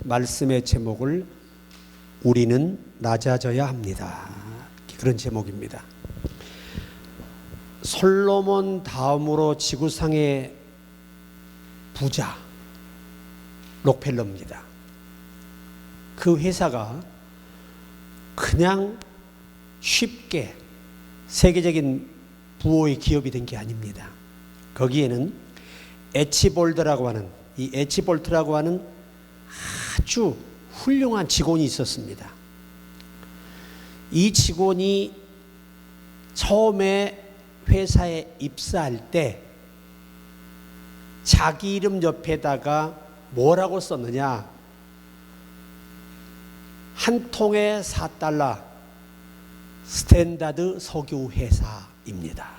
말씀의 제목을 우리는 낮아져야 합니다. 그런 제목입니다. 솔로몬 다음으로 지구상의 부자 록펠러입니다. 그 회사가 그냥 쉽게 세계적인 부호의 기업이 된 게 아닙니다. 거기에는 에치볼트라고 하는 아주 훌륭한 직원이 있었습니다. 이 직원이 처음에 회사에 입사할 때 자기 이름 옆에다가 뭐라고 썼느냐? 한 통에 $4 스탠다드 석유 회사입니다.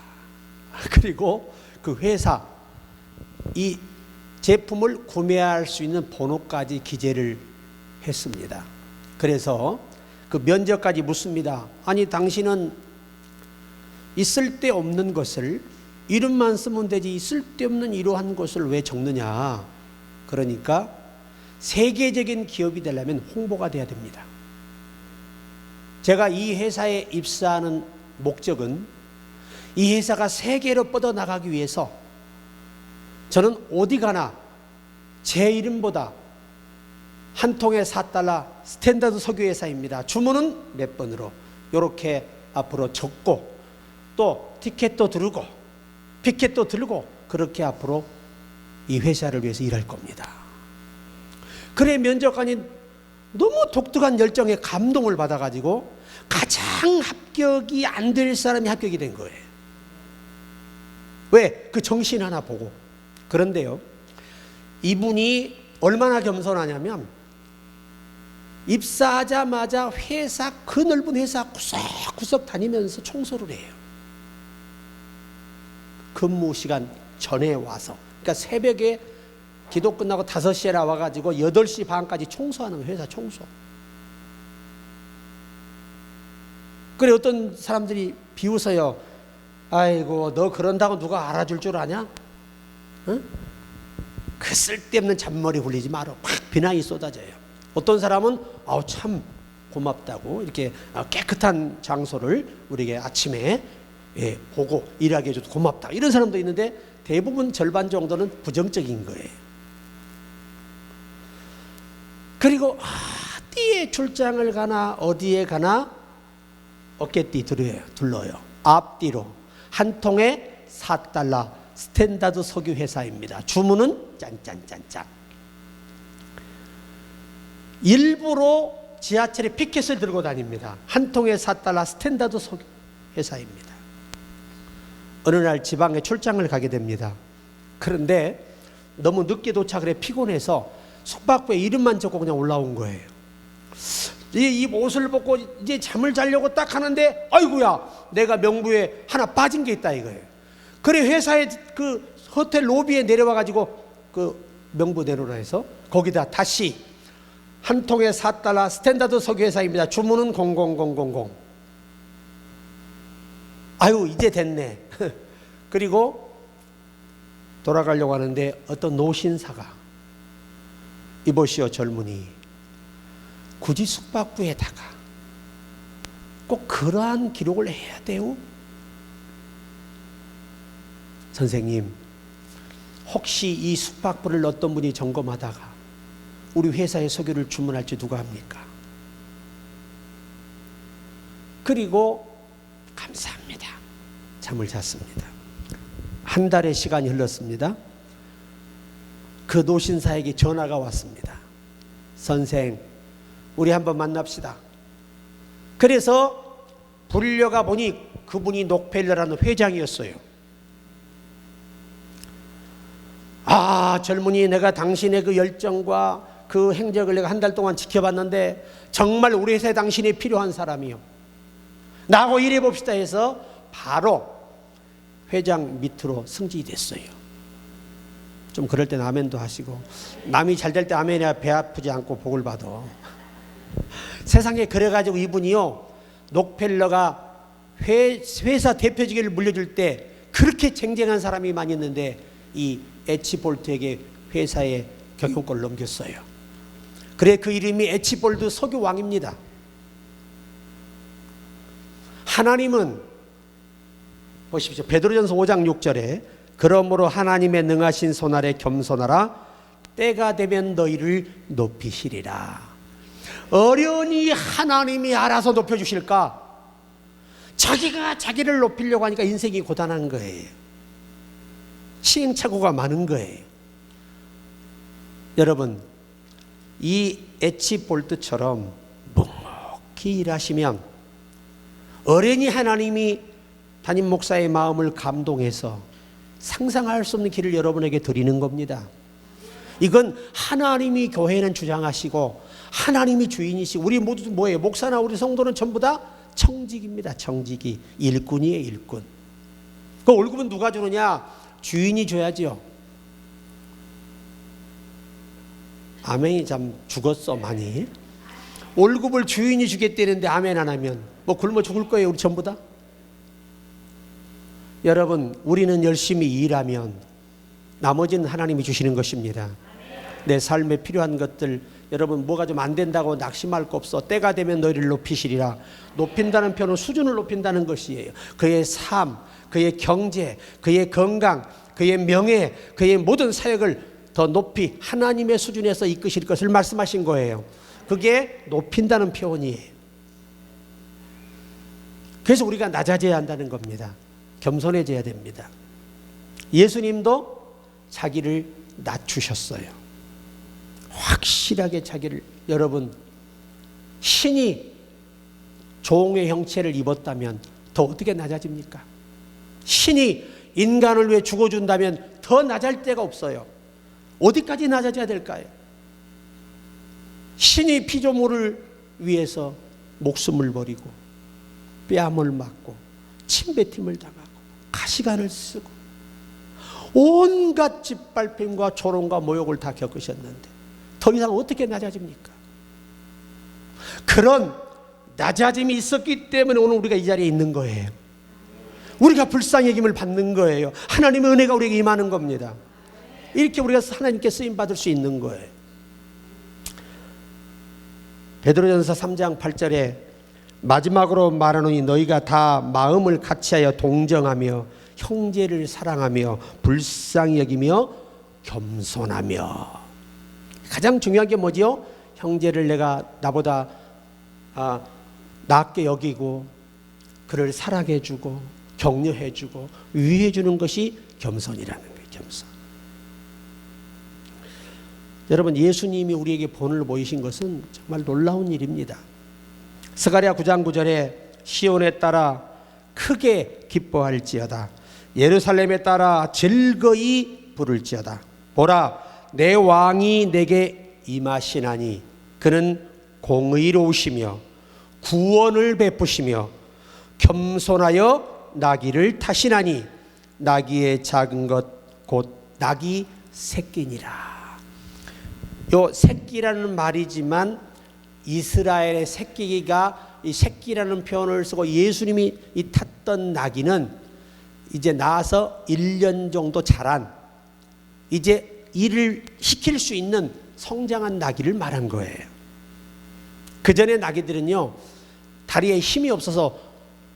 그리고 그 회사 이 제품을 구매할 수 있는 번호까지 기재를 했습니다. 그래서 그 면접까지 묻습니다. 아니 당신은 이 쓸데없는 것을 이름만 쓰면 되지 쓸데없는 이러한 것을 왜 적느냐. 그러니까 세계적인 기업이 되려면 홍보가 돼야 됩니다. 제가 이 회사에 입사하는 목적은 이 회사가 세계로 뻗어나가기 위해서 저는 어디 가나 제 이름보다 한 통에 $4 스탠다드 석유 회사입니다. 주문은 몇 번으로 이렇게 앞으로 적고 또 티켓도 들고 피켓도 들고 그렇게 앞으로 이 회사를 위해서 일할 겁니다. 그래 면접관이 너무 독특한 열정에 감동을 받아가지고 가장 합격이 안 될 사람이 합격이 된 거예요. 왜? 그 정신 하나 보고. 그런데요, 이분이 얼마나 겸손하냐면 입사하자마자 회사 그 넓은 회사 구석구석 다니면서 청소를 해요. 근무 시간 전에 와서, 그러니까 새벽에 기도 끝나고 5시에 나와가지고 8시 반까지 청소하는 회사 청소. 그래 어떤 사람들이 비웃어요. 아이고 너 그런다고 누가 알아줄 줄 아냐? 응? 그 쓸데없는 잔머리 굴리지 마라. 막 비난이 쏟아져요. 어떤 사람은 아우 참 고맙다고 이렇게 깨끗한 장소를 우리에게 아침에 보고 일하게 해줘서 고맙다 이런 사람도 있는데 대부분 절반 정도는 부정적인 거예요. 그리고 띠에 출장을 가나 어디에 가나 어깨띠 둘러요. 앞뒤로 한 통에 $4 스탠다드 석유 회사입니다. 주문은 짠짠짠짠. 일부러 지하철에 피켓을 들고 다닙니다. 한 통에 $4 스탠다드 석유 회사입니다. 어느 날 지방에 출장을 가게 됩니다. 그런데 너무 늦게 도착을 해 피곤해서 숙박부에 이름만 적고 그냥 올라온 거예요. 이 옷을 벗고 이제 잠을 자려고 딱 하는데 아이고야 내가 명부에 하나 빠진 게 있다 이거예요. 그래 회사에 그 호텔 로비에 내려와 가지고 그 명부 내놓으라 해서 거기다 다시 한 통에 $4 스탠다드 석유 회사입니다. 주문은 00000. 아유 이제 됐네. 그리고 돌아가려고 하는데 어떤 노신사가 이보시오 젊은이 굳이 숙박부에다가 꼭 그러한 기록을 해야 돼요? 선생님 혹시 이 숙박부를 어떤 분이 점검하다가 우리 회사에 석유를 주문할지 누가 합니까? 그리고 감사합니다. 잠을 잤습니다. 한 달의 시간이 흘렀습니다. 그 노신사에게 전화가 왔습니다. 선생 우리 한번 만납시다. 그래서 불려가 보니 그분이 록펠러라는 회장이었어요. 아 젊은이 내가 당신의 그 열정과 그 행적을 내가 한 달 동안 지켜봤는데 정말 우리 회사에 당신이 필요한 사람이요. 나하고 일해봅시다 해서 바로 회장 밑으로 승진이 됐어요. 좀 그럴 땐 아멘도 하시고 남이 잘 될 때 아멘이야 배 아프지 않고 복을 받아. 세상에 그래가지고 이분이요 록펠러가 회사 대표직을 물려줄 때 그렇게 쟁쟁한 사람이 많이 있는데 이 에치볼트에게 회사의 경영권을 넘겼어요. 그래 그 이름이 에치볼드 서교 왕입니다. 하나님은 보십시오. 베드로전서 5장 6절에 그러므로 하나님의 능하신 손 아래 겸손하라. 때가 되면 너희를 높이시리라. 어련히 하나님이 알아서 높여주실까? 자기가 자기를 높이려고 하니까 인생이 고단한 거예요. 시행착오가 많은 거예요. 여러분, 이 에치볼트처럼 묵묵히 일하시면 어련히 하나님이 담임 목사의 마음을 감동해서 상상할 수 없는 길을 여러분에게 드리는 겁니다. 이건 하나님이 교회는 주장하시고 하나님이 주인이시고 우리 모두 뭐예요? 목사나 우리 성도는 전부 다 청직입니다. 청직이 일꾼이에요. 일꾼. 그 월급은 누가 주느냐? 주인이 줘야죠. 아멘이 참 죽었어 많이. 월급을 주인이 주겠다는데 아멘 안 하면 뭐 굶어 죽을 거예요. 우리 전부 다. 여러분, 우리는 열심히 일하면 나머지는 하나님이 주시는 것입니다. 내 삶에 필요한 것들, 여러분 뭐가 좀 안 된다고 낙심할 거 없어. 때가 되면 너희를 높이시리라. 높인다는 표현은 수준을 높인다는 것이에요. 그의 삶, 그의 경제, 그의 건강, 그의 명예, 그의 모든 사역을 더 높이 하나님의 수준에서 이끄실 것을 말씀하신 거예요. 그게 높인다는 표현이에요. 그래서 우리가 낮아져야 한다는 겁니다. 겸손해져야 됩니다. 예수님도 자기를 낮추셨어요. 확실하게 자기를, 여러분, 신이 종의 형체를 입었다면 더 어떻게 낮아집니까? 신이 인간을 위해 죽어준다면 더 낮을 데가 없어요. 어디까지 낮아져야 될까요? 신이 피조물을 위해서 목숨을 버리고 뺨을 맞고 침뱉음을 당하고 가시관을 쓰고 온갖 짓밟힘과 조롱과 모욕을 다 겪으셨는데 더 이상 어떻게 낮아집니까? 그런 낮아짐이 있었기 때문에 오늘 우리가 이 자리에 있는 거예요. 우리가 불쌍히 여김을 받는 거예요. 하나님의 은혜가 우리에게 임하는 겁니다. 이렇게 우리가 하나님께 쓰임받을 수 있는 거예요. 베드로전서 3장 8절에 마지막으로 말하노니 너희가 다 마음을 같이하여 동정하며 형제를 사랑하며 불쌍히 여기며 겸손하며. 가장 중요한 게 뭐지요? 형제를 내가 나보다 낫게 여기고 그를 사랑해주고 격려해주고 위해주는 것이 겸손이라는 거예요. 겸손. 여러분, 예수님이 우리에게 본을 보이신 것은 정말 놀라운 일입니다. 스가랴 9장 9절에 시온에 따라 크게 기뻐할지어다 예루살렘에 따라 즐거이 부를지어다. 보라, 내 왕이 내게 임하시나니 그는 공의로우시며 구원을 베푸시며 겸손하여 나귀를 타시나니 나귀의 작은 것 곧 나귀 새끼니라. 요 새끼라는 말이지만 이스라엘의 새끼가 이 새끼라는 표현을 쓰고 예수님이 이 탔던 나귀는 이제 낳아서 1년 정도 자란 이제 일을 시킬 수 있는 성장한 나귀를 말한 거예요. 그 전에 나귀들은요 다리에 힘이 없어서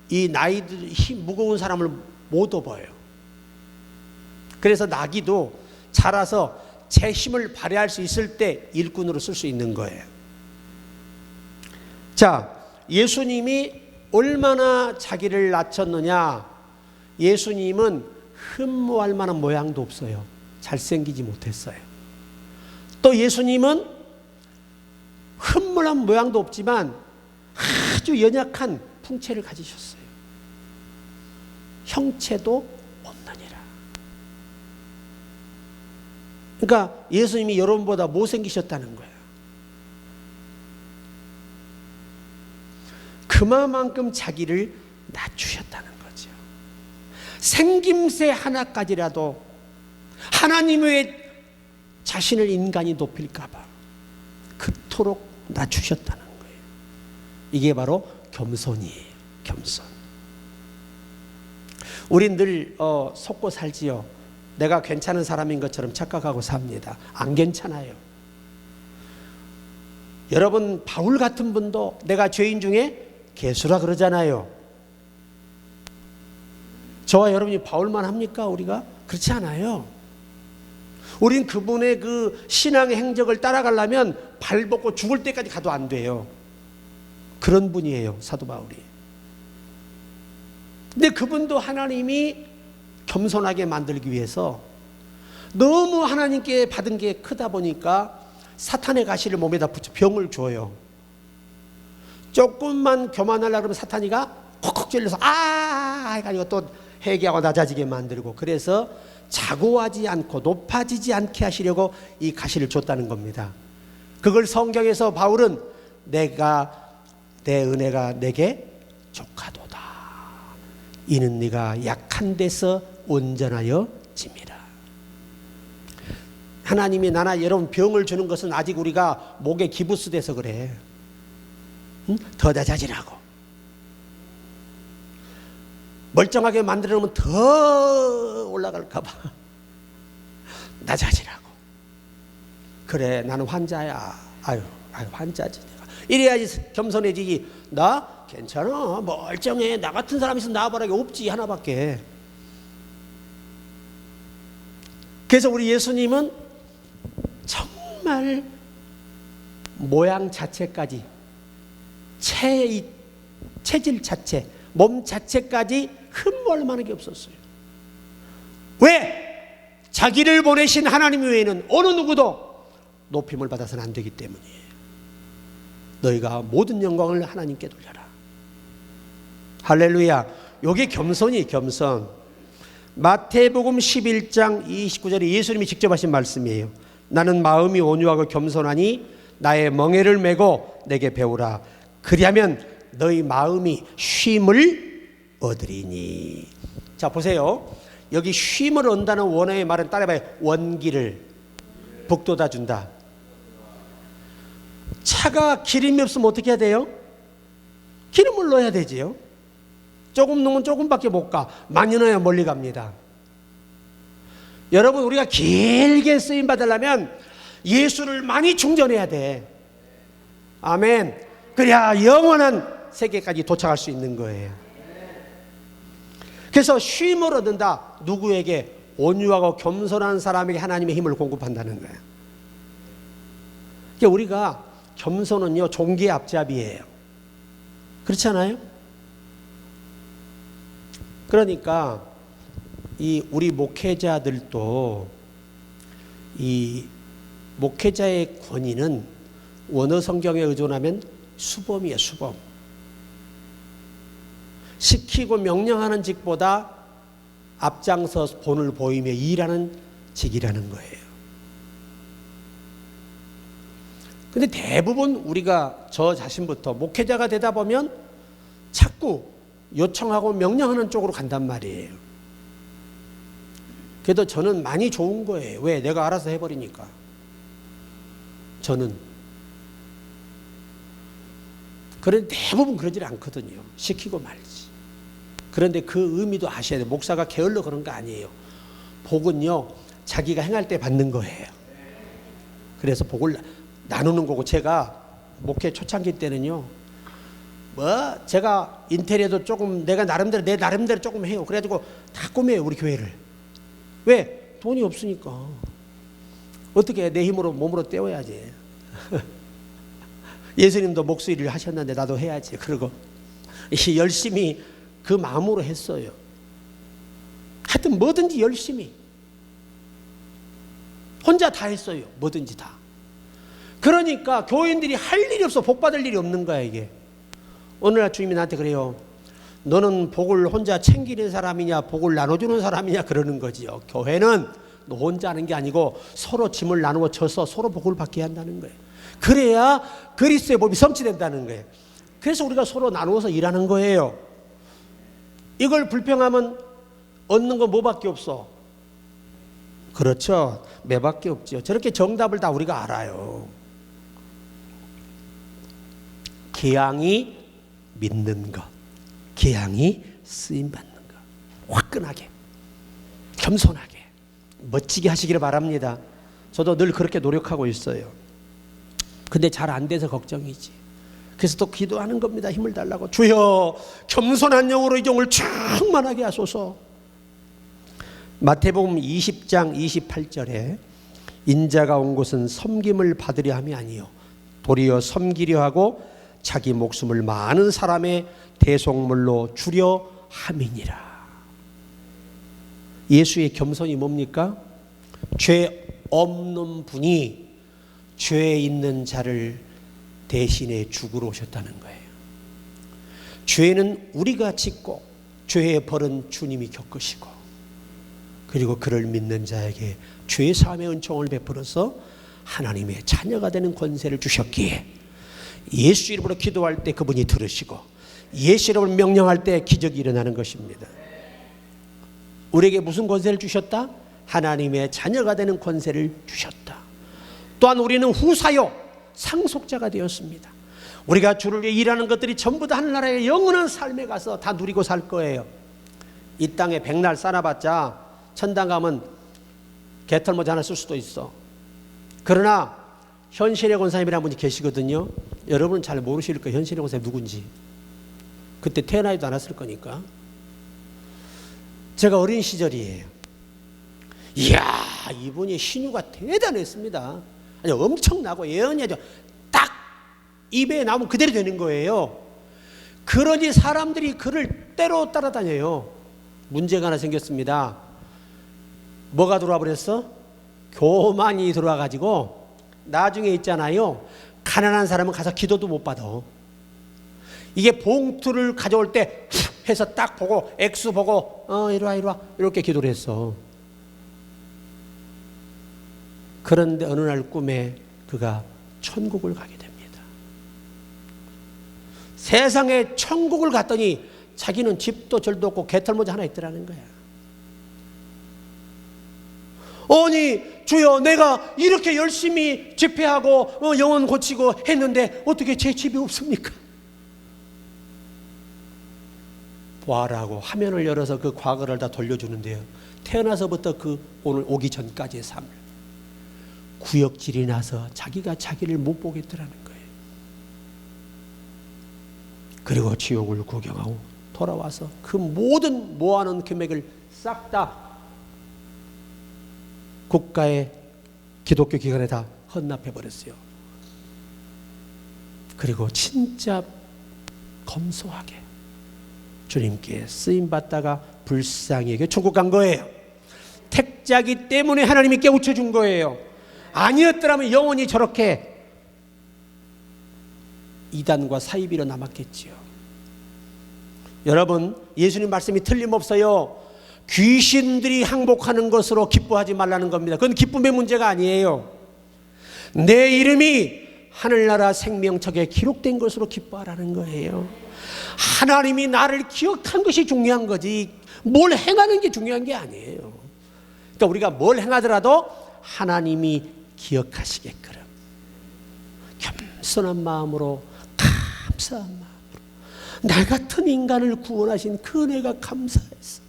이 나이들 힘 무거운 사람을 못 업어요. 그래서 나귀도 자라서 제 힘을 발휘할 수 있을 때 일꾼으로 쓸 수 있는 거예요. 자, 예수님이 얼마나 자기를 낮췄느냐. 예수님은 흠모할 만한 모양도 없어요. 잘생기지 못했어요. 또 예수님은 흠모한 모양도 없지만 아주 연약한 풍채를 가지셨어요. 형체도 없느니라. 그러니까 예수님이 여러분보다 못생기셨다는 거예요. 그만큼 자기를 낮추셨다는 거죠. 생김새 하나까지라도 하나님의 자신을 인간이 높일까 봐 그토록 낮추셨다는 거예요. 이게 바로 겸손이에요. 겸손. 우린 늘 속고 살지요. 내가 괜찮은 사람인 것처럼 착각하고 삽니다. 안 괜찮아요. 여러분 바울 같은 분도 내가 죄인 중에 괴수라 그러잖아요. 저와 여러분이 바울만 합니까? 우리가? 그렇지 않아요. 우린 그분의 그 신앙의 행적을 따라가려면 발벗고 죽을 때까지 가도 안 돼요. 그런 분이에요, 사도 바울이. 근데 그분도 하나님이 겸손하게 만들기 위해서 너무 하나님께 받은 게 크다 보니까 사탄의 가시를 몸에다 붙여 병을 줘요. 조금만 교만하려고 그러면 사탄이가 콕콕 찔러서 해가지고 또 회개하고 낮아지게 만들고, 그래서 자고하지 않고 높아지지 않게 하시려고 이 가시를 줬다는 겁니다. 그걸 성경에서 바울은 내 은혜가 내게 족하도다. 이는 네가 약한 데서 온전하여 짐이라. 하나님이 나나 여러분 병을 주는 것은 아직 우리가 목에 기부스 돼서 그래. 응? 더 낮아지라고. 멀쩡하게 만들어 놓으면 더 올라갈까 봐. 낮아지라고. 그래, 나는 환자야. 아유 환자지 내가. 이래야지 겸손해지지. 나 괜찮아, 멀쩡해, 나 같은 사람 있으면 나와봐라. 없지, 하나밖에. 그래서 우리 예수님은 정말 모양 자체까지, 체질 자체, 몸 자체까지 흠모할 만한 게 없었어요. 왜? 자기를 보내신 하나님 외에는 어느 누구도 높임을 받아서는 안 되기 때문이에요. 너희가 모든 영광을 하나님께 돌려라. 할렐루야. 요게 겸손이 겸손. 마태복음 11장 29절에 예수님이 직접 하신 말씀이에요. 나는 마음이 온유하고 겸손하니 나의 멍에를 메고 내게 배우라. 그리하면 너희 마음이 쉼을 얻으리니. 자, 보세요. 여기 쉼을 얻는다는 원어의 말은 따라해봐요. 원기를 북돋아 준다. 차가 기름이 없으면 어떻게 해야 돼요? 기름을 넣어야 되지요. 조금 넣으면 조금밖에 못 가. 많이 넣어야 멀리 갑니다. 여러분, 우리가 길게 쓰임 받으려면 예수를 많이 충전해야 돼. 아멘. 그래야 영원한 세계까지 도착할 수 있는 거예요. 그래서 쉼을 얻는다. 누구에게? 온유하고 겸손한 사람에게 하나님의 힘을 공급한다는 거예요. 그러니까 우리가 겸손은요, 종기의 앞잡이에요. 그렇지 않아요? 그러니까 우리 목회자들도 이 목회자의 권위는 원어 성경에 의존하면 수범이에요, 수범. 시키고 명령하는 직보다 앞장서 본을 보이며 일하는 직이라는 거예요. 근데 대부분 우리가 저 자신부터 목회자가 되다 보면 자꾸 요청하고 명령하는 쪽으로 간단 말이에요. 그래도 저는 많이 좋은 거예요. 왜? 내가 알아서 해버리니까. 저는. 그런데 대부분 그러질 않거든요. 시키고 말지. 그런데 그 의미도 아셔야 돼요. 목사가 게을러 그런 거 아니에요. 복은요, 자기가 행할 때 받는 거예요. 그래서 복을 나누는 거고, 제가 목회 초창기 때는요, 제가 인테리어도 조금 내 나름대로 조금 해요. 그래가지고 다 꾸며요, 우리 교회를. 왜? 돈이 없으니까. 어떻게 내 힘으로 몸으로 때워야지. 예수님도 목수일을 하셨는데 나도 해야지. 그러고 열심히 그 마음으로 했어요. 하여튼 뭐든지 열심히. 혼자 다 했어요. 뭐든지 다. 그러니까 교인들이 할 일이 없어. 복 받을 일이 없는 거야, 이게. 오늘날 주님이 나한테 그래요. 너는 복을 혼자 챙기는 사람이냐, 복을 나눠주는 사람이냐, 그러는 거지요. 교회는 너 혼자 하는 게 아니고 서로 짐을 나누어 져서 서로 복을 받게 한다는 거예요. 그래야 그리스도의 몸이 성취된다는 거예요. 그래서 우리가 서로 나누어서 일하는 거예요. 이걸 불평하면 얻는 건 뭐밖에 없어? 그렇죠. 매밖에 없죠. 저렇게 정답을 다 우리가 알아요. 기양이 믿는 것, 기양이 쓰임받는 것. 화끈하게, 겸손하게, 멋지게 하시기를 바랍니다. 저도 늘 그렇게 노력하고 있어요. 근데 잘 안 돼서 걱정이지. 그래서 또 기도하는 겁니다. 힘을 달라고. 주여, 겸손한 영으로 이 종을 충만하게 하소서. 마태복음 20장 28절에 인자가 온 곳은 섬김을 받으려 함이 아니요 도리어 섬기려 하고 자기 목숨을 많은 사람의 대속물로 주려 함이니라. 예수의 겸손이 뭡니까? 죄 없는 분이 죄 있는 자를 대신에 죽으러 오셨다는 거예요. 죄는 우리가 짓고 죄의 벌은 주님이 겪으시고, 그리고 그를 믿는 자에게 죄 사함의 은총을 베풀어서 하나님의 자녀가 되는 권세를 주셨기에 예수 이름으로 기도할 때 그분이 들으시고 예수 이름으로 명령할 때 기적이 일어나는 것입니다. 우리에게 무슨 권세를 주셨다? 하나님의 자녀가 되는 권세를 주셨다. 또한 우리는 후사요 상속자가 되었습니다. 우리가 주를 위해 일하는 것들이 전부 다 하늘나라의 영원한 삶에 가서 다 누리고 살 거예요. 이 땅에 백날 쌓아봤자 천당 가면 개털모자 하나 쓸 수도 있어. 그러나 현실의 권사님이라는 분이 계시거든요. 여러분은 잘 모르실 거예요. 현실의 권사님 누군지. 그때 태어나지도 않았을 거니까. 제가 어린 시절이에요. 이야, 이분이 신유가 대단했습니다. 아니, 엄청나고 예언이 아주 딱 입에 나오면 그대로 되는 거예요. 그러니 사람들이 그를 때로 따라다녀요. 문제가 하나 생겼습니다. 뭐가 들어와 버렸어? 교만이 들어와 가지고 나중에 있잖아요, 가난한 사람은 가서 기도도 못 받아. 이게 봉투를 가져올 때 해서 딱 보고 액수 보고 이리 와 이렇게 기도를 했어. 그런데 어느 날 꿈에 그가 천국을 가게 됩니다. 세상에 천국을 갔더니 자기는 집도 절도 없고 개털모자 하나 있더라는 거야. 아니 주여, 내가 이렇게 열심히 집회하고 영혼 고치고 했는데 어떻게 제 집이 없습니까? 보아라고 화면을 열어서 그 과거를 다 돌려주는데요, 태어나서부터 그 오늘 오기 전까지의 삶을 구역질이 나서 자기가 자기를 못 보겠더라는 거예요. 그리고 지옥을 구경하고 돌아와서 그 모든 모아놓은 금액을 싹 다 국가의 기독교 기관에 다 헌납해 버렸어요. 그리고 진짜 검소하게 주님께 쓰임 받다가 불쌍히 천국 간 거예요. 택자기 때문에 하나님이 깨우쳐 준 거예요. 아니었더라면 영원히 저렇게 이단과 사이비로 남았겠지요. 여러분, 예수님 말씀이 틀림없어요. 귀신들이 항복하는 것으로 기뻐하지 말라는 겁니다. 그건 기쁨의 문제가 아니에요. 내 이름이 하늘나라 생명책에 기록된 것으로 기뻐하라는 거예요. 하나님이 나를 기억한 것이 중요한 거지 뭘 행하는 게 중요한 게 아니에요. 그러니까 우리가 뭘 행하더라도 하나님이 기억하시게끔 겸손한 마음으로, 감사한 마음으로, 나 같은 인간을 구원하신 그 은혜가 감사해서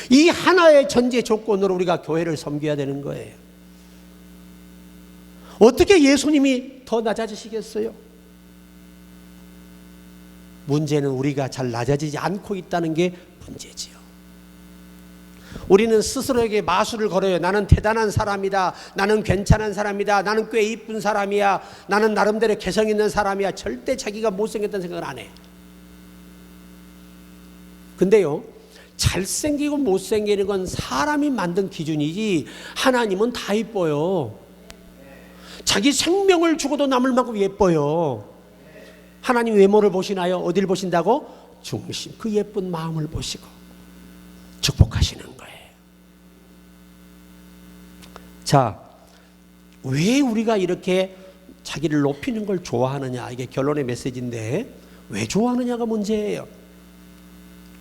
이 하나의 전제 조건으로 우리가 교회를 섬겨야 되는 거예요. 어떻게 예수님이 더 낮아지시겠어요? 문제는 우리가 잘 낮아지지 않고 있다는 게 문제지요. 우리는 스스로에게 마술을 걸어요. 나는 대단한 사람이다. 나는 괜찮은 사람이다. 나는 꽤 이쁜 사람이야. 나는 나름대로 개성 있는 사람이야. 절대 자기가 못생겼다는 생각을 안 해. 근데요, 잘생기고 못생기는 건 사람이 만든 기준이지 하나님은 다 이뻐요. 자기 생명을 주고도 남을 만큼 예뻐요. 하나님 외모를 보시나요? 어디를 보신다고? 중심, 그 예쁜 마음을 보시고 축복하시는 거예요. 자, 왜 우리가 이렇게 자기를 높이는 걸 좋아하느냐, 이게 결론의 메시지인데 왜 좋아하느냐가 문제예요.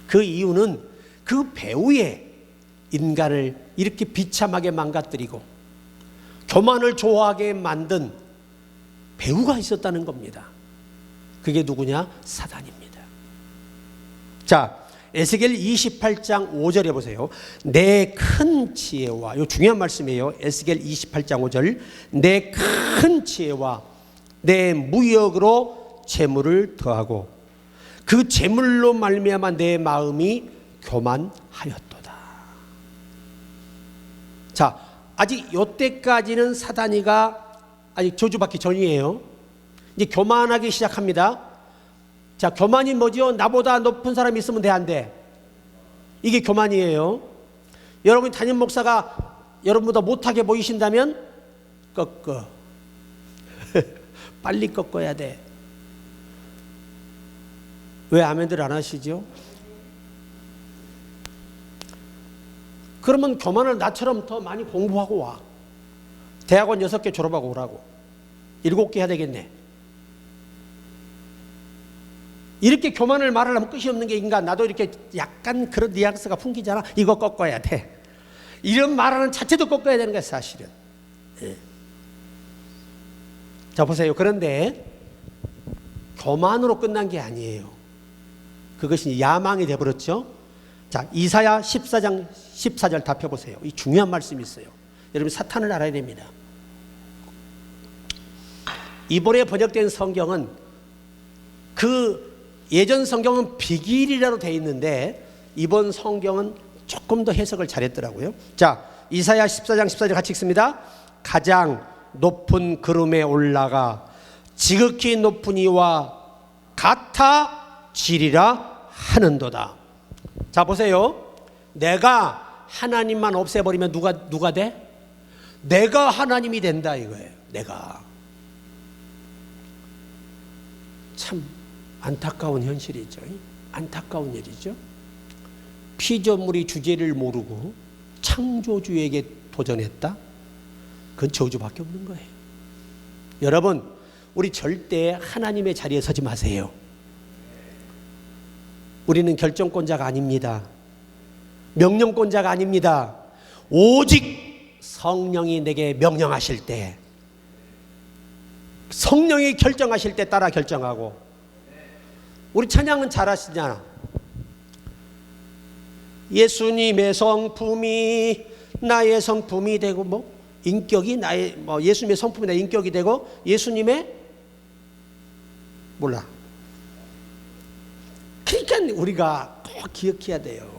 그 이유는 그 배우의 인간을 이렇게 비참하게 망가뜨리고 교만을 좋아하게 만든 배우가 있었다는 겁니다. 그게 누구냐? 사단입니다. 자, 에스겔 28장 5절에 보세요. 내 큰 지혜와, 이거 중요한 말씀이에요. 에스겔 28장 5절. 내 큰 지혜와 내 무역으로 재물을 더하고 그 재물로 말미암아 내 마음이 교만하였도다. 자, 아직 요때까지는 사단이가 아직 저주받기 전이에요. 이제 교만하기 시작합니다. 자, 교만이 뭐죠? 나보다 높은 사람이 있으면 돼, 안 돼? 이게 교만이에요. 여러분 담임 목사가 여러분보다 못하게 보이신다면 꺾어. 빨리 꺾어야 돼. 왜 아멘들 안 하시죠? 그러면 교만을 나처럼 더 많이 공부하고 와. 대학원 6개 졸업하고 오라고. 7개 해야 되겠네. 이렇게 교만을 말하려면 끝이 없는 게 인간. 나도 이렇게 약간 그런 뉘앙스가 풍기잖아. 이거 꺾어야 돼. 이런 말하는 자체도 꺾어야 되는 거야, 사실은. 네. 자, 보세요. 그런데 교만으로 끝난 게 아니에요. 그것이 야망이 되어버렸죠. 자, 이사야 14장 14절 다 펴보세요. 이 중요한 말씀이 있어요. 여러분 사탄을 알아야 됩니다. 이번에 번역된 성경은 그 예전 성경은 비길이라고 되어 있는데 이번 성경은 조금 더 해석을 잘했더라고요. 자, 이사야 14장 14절 같이 읽습니다. 가장 높은 구름에 올라가 지극히 높은 이와 같아 지리라 하는도다. 자, 보세요. 내가 하나님만 없애버리면 누가 돼? 내가 하나님이 된다 이거예요. 내가. 참 안타까운 현실이죠. 안타까운 일이죠. 피조물이 주제를 모르고 창조주에게 도전했다? 그건 저주밖에 없는 거예요. 여러분, 우리 절대 하나님의 자리에 서지 마세요. 우리는 결정권자가 아닙니다. 명령권자가 아닙니다. 오직 성령이 내게 명령하실 때, 성령이 결정하실 때 따라 결정하고. 우리 찬양은 잘 하시잖아. 예수님의 성품이 나의 성품이 되고, 뭐 인격이 나의, 뭐 예수님의 성품이 나의 인격이 되고, 예수님의 몰라. 그러니까 우리가 꼭 기억해야 돼요.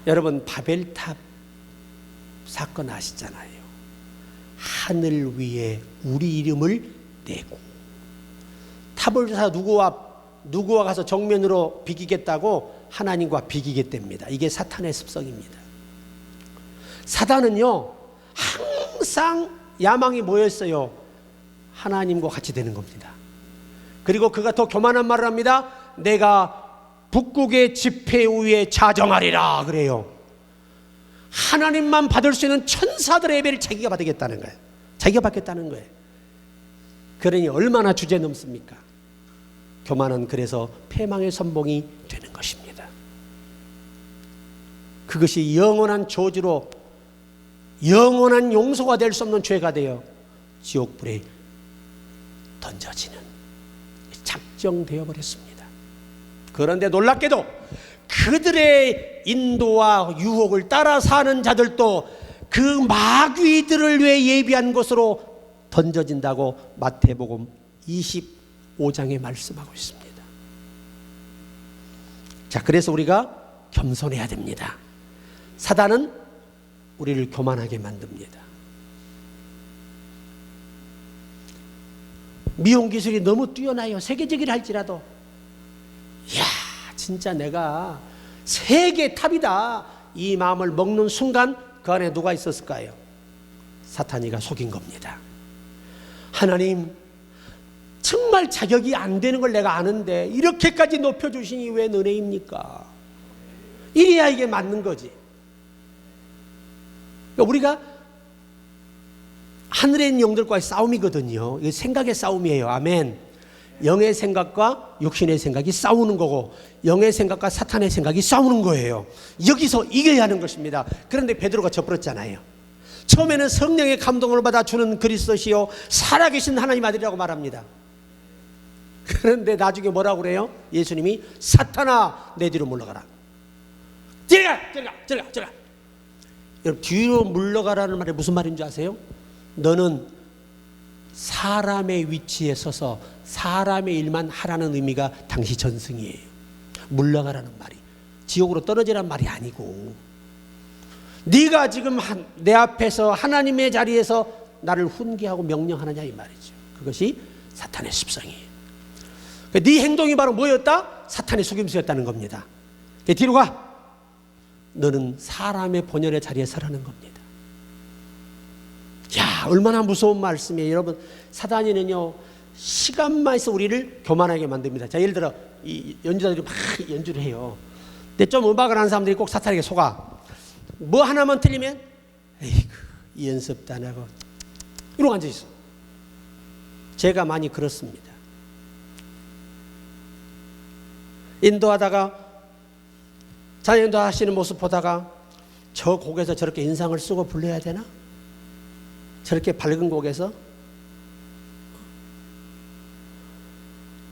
여러분 바벨탑 사건 아시잖아요. 하늘 위에 우리 이름을 내고 탑을 사 누구와 가서 정면으로 비기겠다고 하나님과 비기겠답니다. 이게 사탄의 습성입니다. 사단은요 항상 야망이 뭐였어요? 하나님과 같이 되는 겁니다. 그리고 그가 더 교만한 말을 합니다. 내가 북극의 지폐 위에 자정하리라 그래요. 하나님만 받을 수 있는 천사들의 예배를 자기가 받겠다는 거예요. 자기가 받겠다는 거예요. 그러니 얼마나 주제넘습니까? 교만은 그래서 패망의 선봉이 되는 것입니다. 그것이 영원한 저주로 영원한 용서가 될 수 없는 죄가 되어 지옥불에 던져지는 작정되어 버렸습니다. 그런데 놀랍게도 그들의 인도와 유혹을 따라 사는 자들도 그 마귀들을 위해 예비한 것으로 던져진다고 마태복음 25장에 말씀하고 있습니다. 자, 그래서 우리가 겸손해야 됩니다. 사단은 우리를 교만하게 만듭니다. 미용 기술이 너무 뛰어나요. 세계적이라 할지라도 이야 진짜 내가 세계 탑이다 이 마음을 먹는 순간 그 안에 누가 있었을까요? 사탄이가 속인 겁니다. 하나님 정말 자격이 안 되는 걸 내가 아는데 이렇게까지 높여주시니 왜 은혜입니까? 이래야 이게 맞는 거지. 그러니까 우리가 하늘에 있는 영들과의 싸움이거든요. 이게 생각의 싸움이에요. 아멘. 영의 생각과 육신의 생각이 싸우는 거고 영의 생각과 사탄의 생각이 싸우는 거예요. 여기서 이겨야 하는 것입니다. 그런데 베드로가 져버렸잖아요. 처음에는 성령의 감동을 받아 주는 그리스도시요 살아계신 하나님 아들이라고 말합니다. 그런데 나중에 뭐라고 그래요? 예수님이 사탄아 내 뒤로 물러가라. 저리가. 여러분 뒤로 물러가라는 말이 무슨 말인 줄 아세요? 너는 사람의 위치에 서서 사람의 일만 하라는 의미가 당시 전승이에요. 물러가라는 말이, 지옥으로 떨어지라는 말이 아니고, 네가 지금 내 앞에서 하나님의 자리에서 나를 훈계하고 명령하느냐 이 말이죠. 그것이 사탄의 습성이에요. 네 행동이 바로 뭐였다? 사탄의 속임수였다는 겁니다. 뒤로 가. 너는 사람의 본연의 자리에 서라는 겁니다. 야, 얼마나 무서운 말씀이에요. 여러분, 사단이는요, 시간만 있어 우리를 교만하게 만듭니다. 자, 예를 들어 이 연주자들이 막 연주를 해요. 근데 좀 음악을 하는 사람들이 꼭 사탄에게 속아. 뭐 하나만 틀리면 에이구, 이 연습도 안 하고 이러고 앉아있어. 제가 많이 그렇습니다. 인도하다가 찬양도 하시는 모습 보다가 저 곡에서 저렇게 인상을 쓰고 불러야 되나? 저렇게 밝은 곡에서?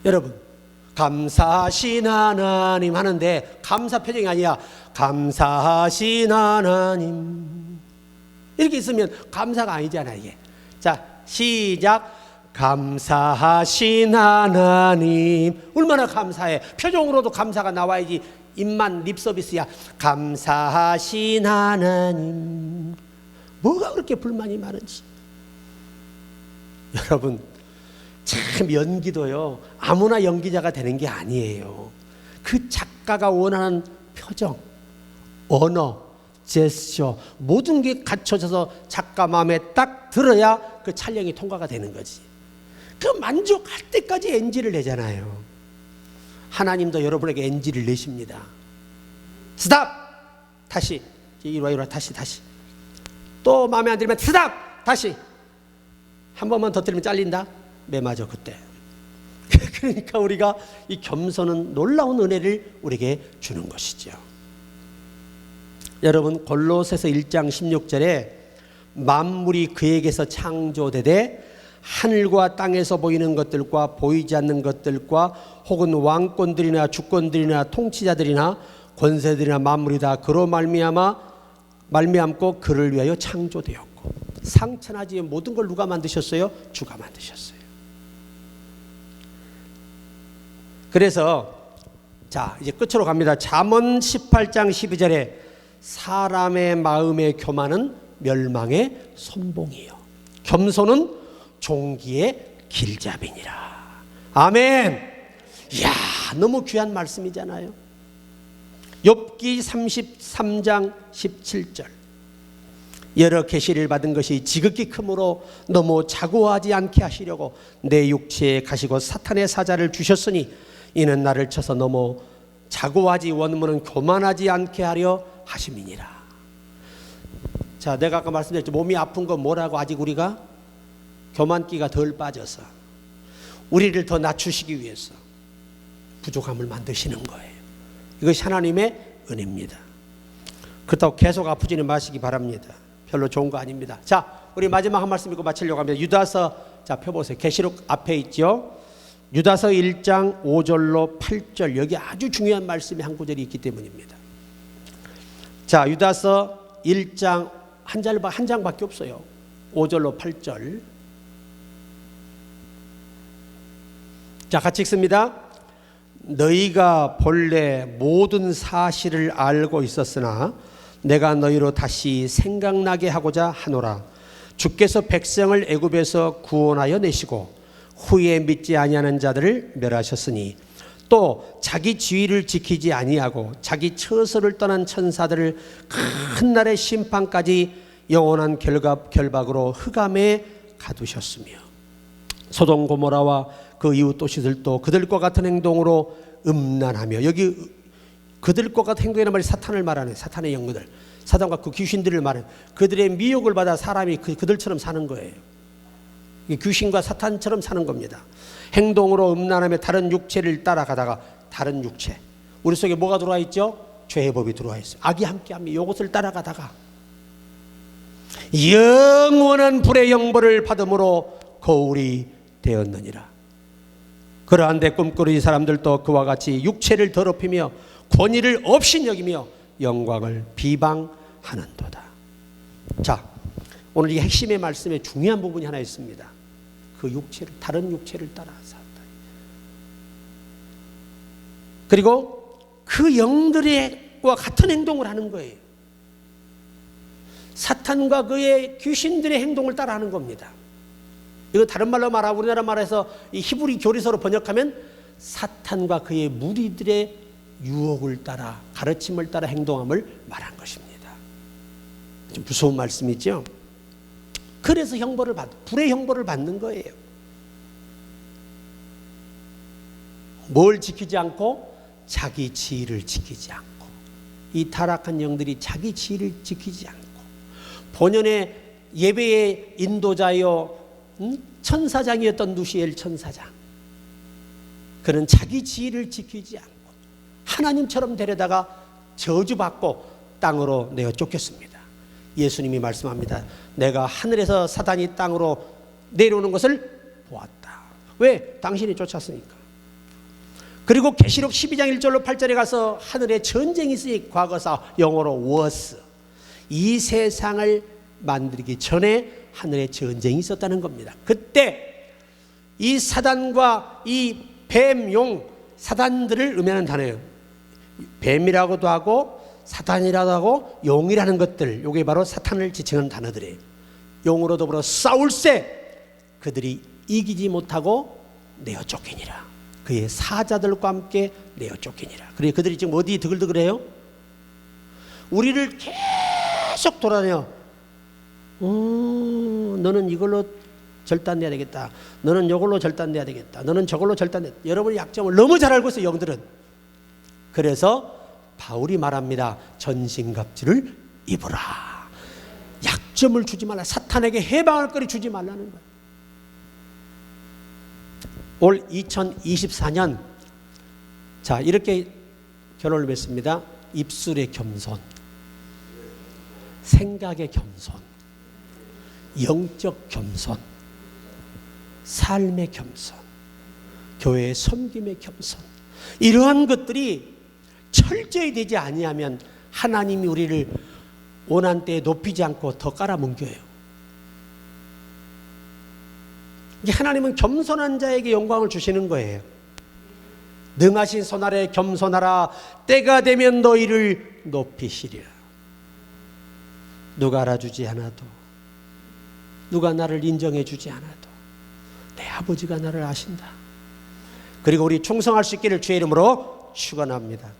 여러분, 감사하신 하나님 하는데 감사 표정이 아니야. 감사하신 하나님 이렇게 있으면 감사가 아니잖아 이게. 자, 시작. 감사하신 하나님. 얼마나 감사해. 표정으로도 감사가 나와야지. 입만 립서비스야. 감사하신 하나님. 뭐가 그렇게 불만이 많은지. 여러분, 참 연기도요, 아무나 연기자가 되는 게 아니에요. 그 작가가 원하는 표정, 언어, 제스처 모든 게 갖춰져서 작가 마음에 딱 들어야 그 촬영이 통과가 되는 거지. 그 만족할 때까지 NG를 내잖아요. 하나님도 여러분에게 NG를 내십니다. 스탑! 다시. 이리와 다시. 또 마음에 안 들면 스탑! 다시. 한 번만 더 들으면 잘린다? 네, 맞아, 그때. 그러니까 우리가 이 겸손은 놀라운 은혜를 우리에게 주는 것이죠. 여러분, 골로새서 1장 16절에 만물이 그에게서 창조되되 하늘과 땅에서 보이는 것들과 보이지 않는 것들과 혹은 왕권들이나 주권들이나 통치자들이나 권세들이나 만물이 다 그로 말미암고 그를 위하여 창조되었고. 상천하지 모든 걸 누가 만드셨어요? 주가 만드셨어요. 그래서 자, 이제 끝으로 갑니다. 잠언 18장 12절에 사람의 마음의 교만은 멸망의 선봉이요, 겸손은 종기의 길잡이니라. 아멘. 이야, 너무 귀한 말씀이잖아요. 욥기 33장 17절. 여러 계시를 받은 것이 지극히 크므로 너무 자고하지 않게 하시려고 내 육체에 가시고 사탄의 사자를 주셨으니 이는 나를 쳐서 너무 자고하지 원문은 교만하지 않게 하려 하심이니라. 자, 내가 아까 말씀드렸죠. 몸이 아픈 건 뭐라고? 아직 우리가 교만기가 덜 빠져서 우리를 더 낮추시기 위해서 부족함을 만드시는 거예요. 이것이 하나님의 은혜입니다. 그렇다고 계속 아프지는 마시기 바랍니다. 별로 좋은 거 아닙니다. 자, 우리 마지막 한 말씀 읽고 마치려고 합니다. 유다서, 자, 펴보세요. 계시록 앞에 있죠. 유다서 1장 5절로 8절. 여기 아주 중요한 말씀이 한 구절이 있기 때문입니다. 자, 유다서 1장 한 장밖에 없어요. 5절로 8절. 자, 같이 읽습니다. 너희가 본래 모든 사실을 알고 있었으나 내가 너희로 다시 생각나게 하고자 하노라. 주께서 백성을 애굽에서 구원하여 내시고 후에 믿지 아니하는 자들을 멸하셨으니 또 자기 지위를 지키지 아니하고 자기 처소를 떠난 천사들을 큰 날의 심판까지 영원한 결박으로 흑암에 가두셨으며 소돔 고모라와 그 이웃 도시들도 그들과 같은 행동으로 음란하며, 여기 그들과 같은 행동이라는 말이 사탄을 말하는, 사탄의 영들, 사단과 그 귀신들을 말하는, 그들의 미혹을 받아 사람이 그들처럼 사는 거예요. 귀신과 사탄처럼 사는 겁니다. 행동으로 음란하며 다른 육체를 따라가다가, 다른 육체, 우리 속에 뭐가 들어와 있죠? 죄의 법이 들어와 있어요. 악이 함께하며 이것을 따라가다가 영원한 불의 형벌을 받음으로 거울이 되었느니라. 그러한데 꿈꾸는 이 사람들도 그와 같이 육체를 더럽히며 권위를 없이 여기며 영광을 비방하는도다. 자, 오늘 이 핵심의 말씀에 중요한 부분이 하나 있습니다. 그 육체를, 다른 육체를 따라 사탄. 그리고 그 영들과 같은 행동을 하는 거예요. 사탄과 그의 귀신들의 행동을 따라하는 겁니다. 이거 다른 말로 말하면, 우리나라 말에서 이 히브리 교리서로 번역하면 사탄과 그의 무리들의 유혹을 따라, 가르침을 따라 행동함을 말한 것입니다. 좀 무서운 말씀이죠. 그래서 불의 형벌을 받는 거예요. 뭘 지키지 않고? 자기 지위를 지키지 않고. 이 타락한 영들이 자기 지위를 지키지 않고, 본연의 예배의 인도자요 천사장이었던 누시엘 천사장, 그는 자기 지위를 지키지 않고 하나님처럼 데려다가 저주받고 땅으로 내어 쫓겼습니다. 예수님이 말씀합니다. 내가 하늘에서 사단이 땅으로 내려오는 것을 보았다. 왜? 당신이 쫓았으니까. 그리고 계시록 12장 1절로 8절에 가서 하늘에 전쟁이 있으니, 과거사 영어로 was, 이 세상을 만들기 전에 하늘에 전쟁이 있었다는 겁니다. 그때 이 사단과 이 뱀, 용, 사단들을 의미하는 단어예요. 뱀이라고도 하고 사단이라고 하고 용이라는 것들, 이게 바로 사탄을 지칭하는 단어들이에요. 용으로 더불어 싸울세 그들이 이기지 못하고 내어 쫓기니라. 그의 사자들과 함께 내어 쫓기니라. 그래, 그들이 지금 어디 드글드글해요? 우리를 계속 돌아다녀. 너는 이걸로 절단내야 되겠다. 너는 이걸로 절단내야 되겠다. 너는 저걸로 절단내. 여러분의 약점을 너무 잘 알고 있어요, 영들은. 그래서 바울이 말합니다. 전신갑주를 입으라. 약점을 주지 말라. 사탄에게 해방할 거리 주지 말라는 거예요. 올 2024년, 자, 이렇게 결론을 맺습니다. 입술의 겸손, 생각의 겸손, 영적 겸손, 삶의 겸손, 교회의 섬김의 겸손, 이러한 것들이 철저히 되지 아니하면 하나님이 우리를 원한 때에 높이지 않고 더 깔아뭉겨요. 하나님은 겸손한 자에게 영광을 주시는 거예요. 능하신 손 아래 겸손하라. 때가 되면 너희를 높이시리라. 누가 알아주지 않아도, 누가 나를 인정해 주지 않아도 내 아버지가 나를 아신다. 그리고 우리 충성할 수 있기를 주의 이름으로 축원합니다.